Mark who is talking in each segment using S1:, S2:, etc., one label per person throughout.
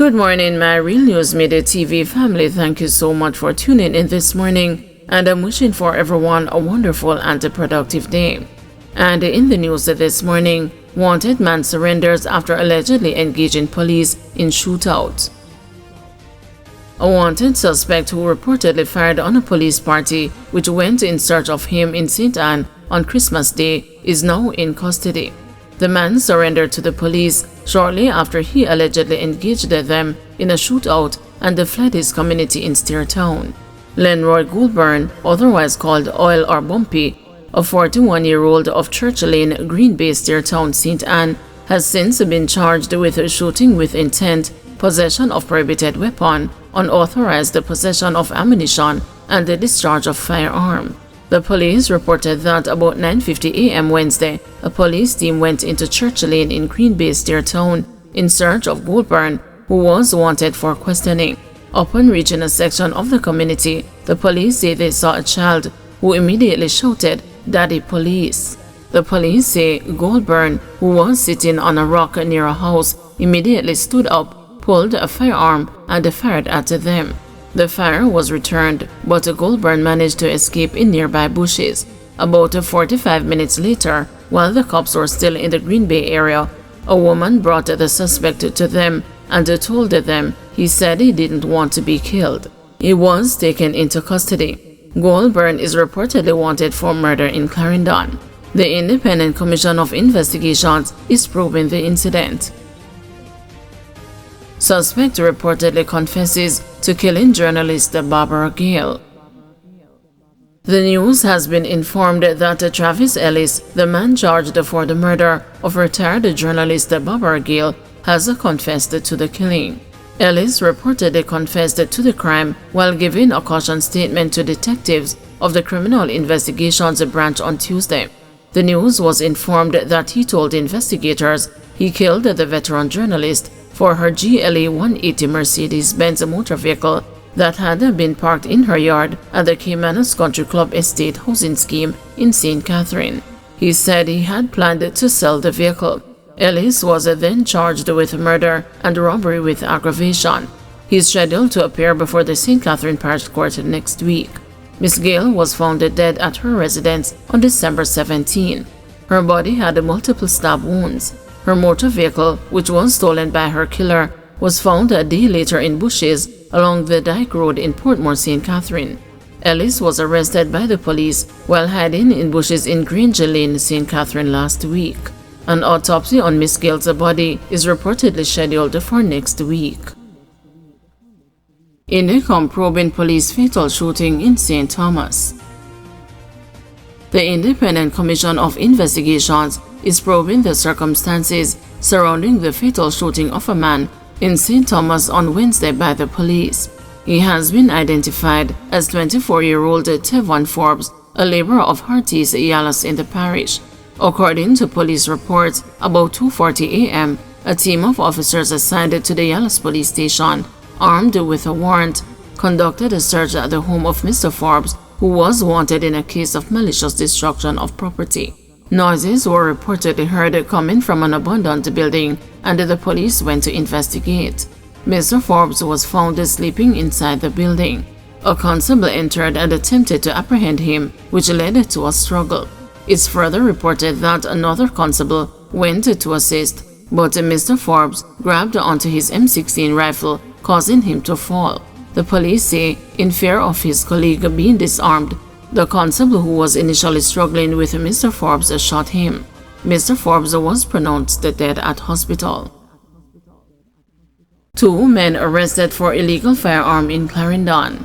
S1: Good morning, my Real News Midday TV family. Thank you so much for tuning in this morning, and I'm wishing for everyone a wonderful and a productive day. And in the news this morning, wanted man surrenders after allegedly engaging police in shootout. A wanted suspect who reportedly fired on a police party which went in search of him in St. Anne on Christmas Day is now in custody. The man surrendered to the police shortly after he allegedly engaged them in a shootout and fled his community in Steertown. Lenroy Goulburn, otherwise called Oil or Bumpy, a 41-year-old of Church Lane, Green Bay, Steertown, St. Anne, has since been charged with shooting with intent, possession of prohibited weapon, unauthorized possession of ammunition, and the discharge of firearm. The police reported that about 9:50 a.m. Wednesday, a police team went into Church Lane in Green Bay, Steertown, in search of Goulburn, who was wanted for questioning. Upon reaching a section of the community, the police say they saw a child who immediately shouted, "Daddy, police." The police say Goulburn, who was sitting on a rock near a house, immediately stood up, pulled a firearm, and fired at them. The fire was returned, but Goulburn managed to escape in nearby bushes. About 45 minutes later, while the cops were still in the Green Bay area, a woman brought the suspect to them and told them he said he didn't want to be killed. He was taken into custody. Goulburn is reportedly wanted for murder in Clarendon. The Independent Commission of Investigations is probing the incident. Suspect reportedly confesses to killing journalist Barbara Gale. The news has been informed that Travis Ellis, the man charged for the murder of retired journalist Barbara Gale, has confessed to the killing. Ellis reportedly confessed to the crime while giving a caution statement to detectives of the Criminal Investigations Branch on Tuesday. The news was informed that he told investigators he killed the veteran journalist for her GLA 180 Mercedes-Benz motor vehicle that had been parked in her yard at the Caymanas Country Club Estate housing scheme in St. Catherine. He said he had planned to sell the vehicle. Ellis was then charged with murder and robbery with aggravation. He is scheduled to appear before the St. Catherine Parish Court next week. Miss Gale was found dead at her residence on December 17. Her body had multiple stab wounds. Her motor vehicle, which was stolen by her killer, was found a day later in bushes along the Dyke Road in Portmore, St. Catherine. Ellis was arrested by the police while hiding in bushes in Granger Lane, St. Catherine last week. An autopsy on Miss Gale's body is reportedly scheduled for next week. Indicom probing police fatal shooting in St. Thomas. The Independent Commission of Investigations is probing the circumstances surrounding the fatal shooting of a man in St. Thomas on Wednesday by the police. He has been identified as 24-year-old Tevon Forbes, a laborer of Hearties, Yalas in the parish. According to police reports, about 2:40 a.m., a team of officers assigned to the Yalas police station, armed with a warrant, conducted a search at the home of Mr. Forbes, who was wanted in a case of malicious destruction of property. Noises were reportedly heard coming from an abandoned building, and the police went to investigate. Mr. Forbes was found sleeping inside the building. A constable entered and attempted to apprehend him, which led to a struggle. It's further reported that another constable went to assist, but Mr. Forbes grabbed onto his M16 rifle, causing him to fall. The police say, in fear of his colleague being disarmed, the constable who was initially struggling with Mr. Forbes shot him. Mr. Forbes was pronounced dead at hospital. 2 men arrested for illegal firearm in Clarendon.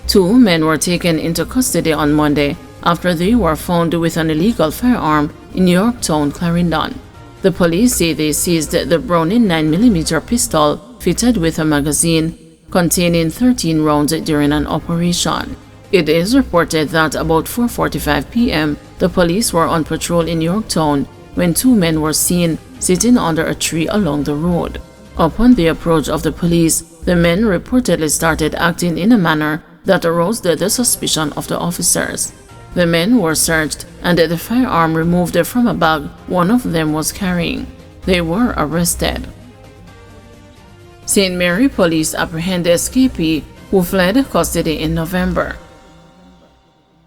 S1: 2 men were taken into custody on Monday after they were found with an illegal firearm in Yorktown, Clarendon. The police say they seized the Browning 9mm pistol fitted with a magazine containing 13 rounds during an operation. It is reported that about 4:45 p.m., the police were on patrol in Yorktown when 2 men were seen sitting under a tree along the road. Upon the approach of the police, the men reportedly started acting in a manner that aroused the suspicion of the officers. The men were searched and the firearm removed from a bag one of them was carrying. They were arrested. St. Mary police apprehend escapee who fled custody in November.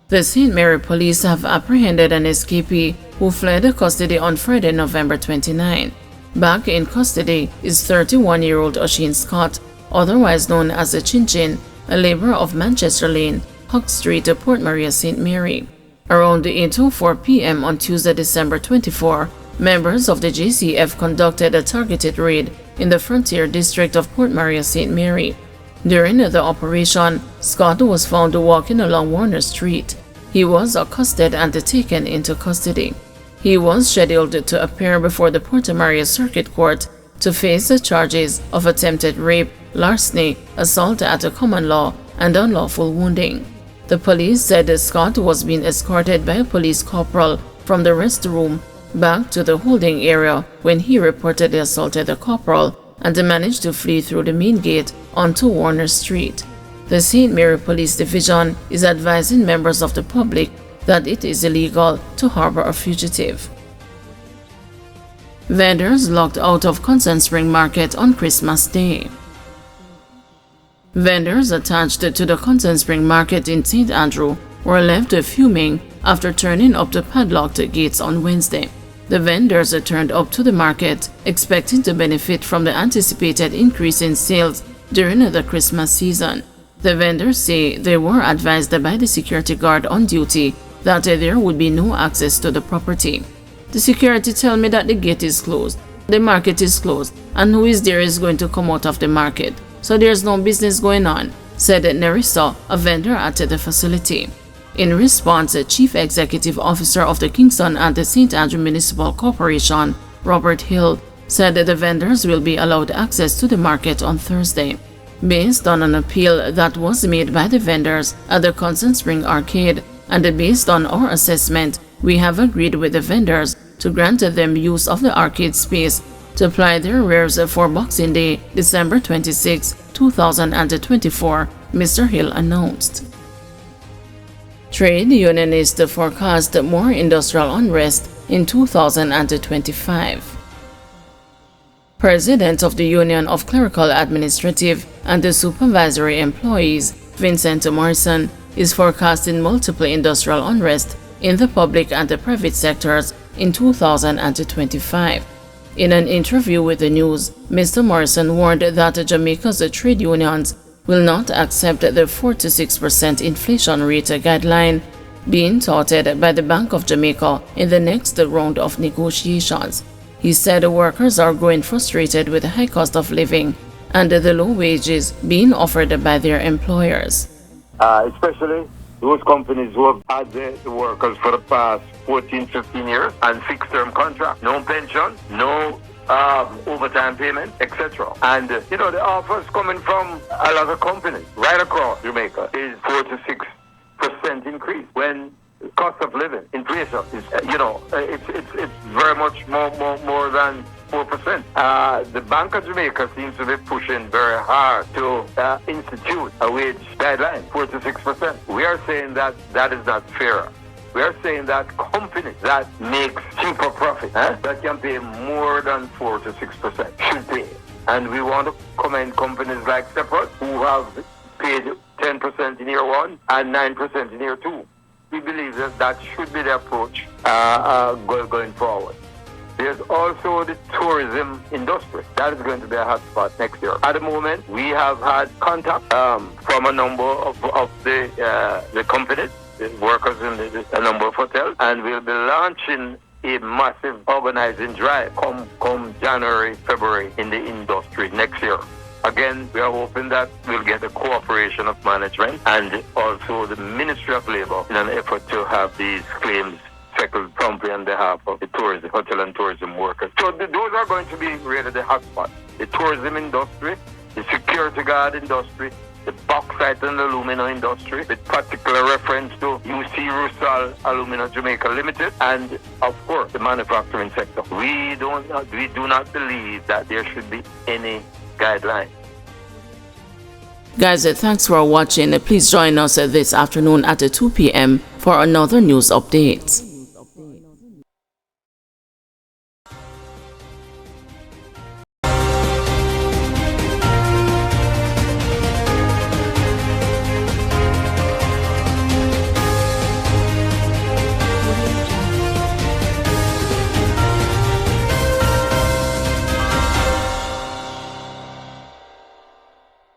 S1: The St. Mary police have apprehended an escapee who fled custody on Friday, November 29. Back in custody is 31-year-old Oisin Scott, otherwise known as the Chin Chin, a laborer of Manchester Lane, Huck Street, Port Maria, St. Mary. Around 8:04 p.m. on Tuesday, December 24, members of the JCF conducted a targeted raid in the Frontier District of Port Maria, St. Mary. During the operation, Scott was found walking along Warner Street. He was accosted and taken into custody. He was scheduled to appear before the Port Maria Circuit Court to face the charges of attempted rape, larceny, assault at a common law, and unlawful wounding. The police said Scott was being escorted by a police corporal from the restroom back to the holding area when he reportedly assaulted the corporal and managed to flee through the main gate onto Warner Street. The St. Mary Police Division is advising members of the public that it is illegal to harbor a fugitive. Vendors locked out of Consent Spring Market on Christmas Day. Vendors attached to the Consent Spring Market in St. Andrew were left fuming after turning up the padlocked gates on Wednesday. The vendors turned up to the market expecting to benefit from the anticipated increase in sales during the Christmas season. The vendors say they were advised by the security guard on duty that there would be no access to the property. The security tell me that the gate is closed, the market is closed, and who is there is going to come out of the market, so there's no business going on, said Nerissa, a vendor at the facility. In response, the Chief Executive Officer of the Kingston and the St. Andrew Municipal Corporation, Robert Hill, said that the vendors will be allowed access to the market on Thursday. Based on an appeal that was made by the vendors at the Consent Spring Arcade, and based on our assessment, we have agreed with the vendors to grant them use of the arcade space to ply their wares for Boxing Day, December 26, 2024, Mr. Hill announced. Trade Unionist forecast more industrial unrest in 2025. President of the Union of Clerical Administrative and the Supervisory Employees, Vincent Morrison, is forecasting multiple industrial unrest in the public and the private sectors in 2025. In an interview with the news, Mr. Morrison warned that Jamaica's trade unions will not accept the 4 to 6% inflation rate guideline being touted by the Bank of Jamaica in the next round of negotiations. He said workers are growing frustrated with the high cost of living and the low wages being offered by their employers.
S2: Especially those companies who have had the workers for the past 14, 15 years and fixed-term contract, no pension, no overtime payment, etc. And the offers coming from a lot of companies right across Jamaica is 4 to 6% increase when cost of living, inflation is, it's very much more than 4%. The Bank of Jamaica seems to be pushing very hard to institute a wage guideline, 4 to 6%. We are saying that that is not fair. We are saying that companies that make cheaper profit, that can pay more than 4 to 6% should pay. And we want to commend companies like Separate who have paid 10% in year 1 and 9% in year 2. We believe that that should be the approach going forward. There's also the tourism industry. That is going to be a hotspot next year. At the moment, we have had contact from a number of the companies, the workers in a number of hotels, and we'll be launching a massive organizing drive come January, February in the industry next year. Again, we are hoping that we'll get the cooperation of management and also the Ministry of Labour in an effort to have these claims settled promptly on behalf of the tourism, hotel and tourism workers. So those are going to be really the hotspots. The tourism industry, the security guard industry, the bauxite and aluminum industry, with particular reference to UC Rusal Alumina Jamaica Limited, and of course the manufacturing sector. We do not believe that there should be any guideline.
S1: Guys, thanks for watching. Please join us this afternoon at 2 p.m. for another news update.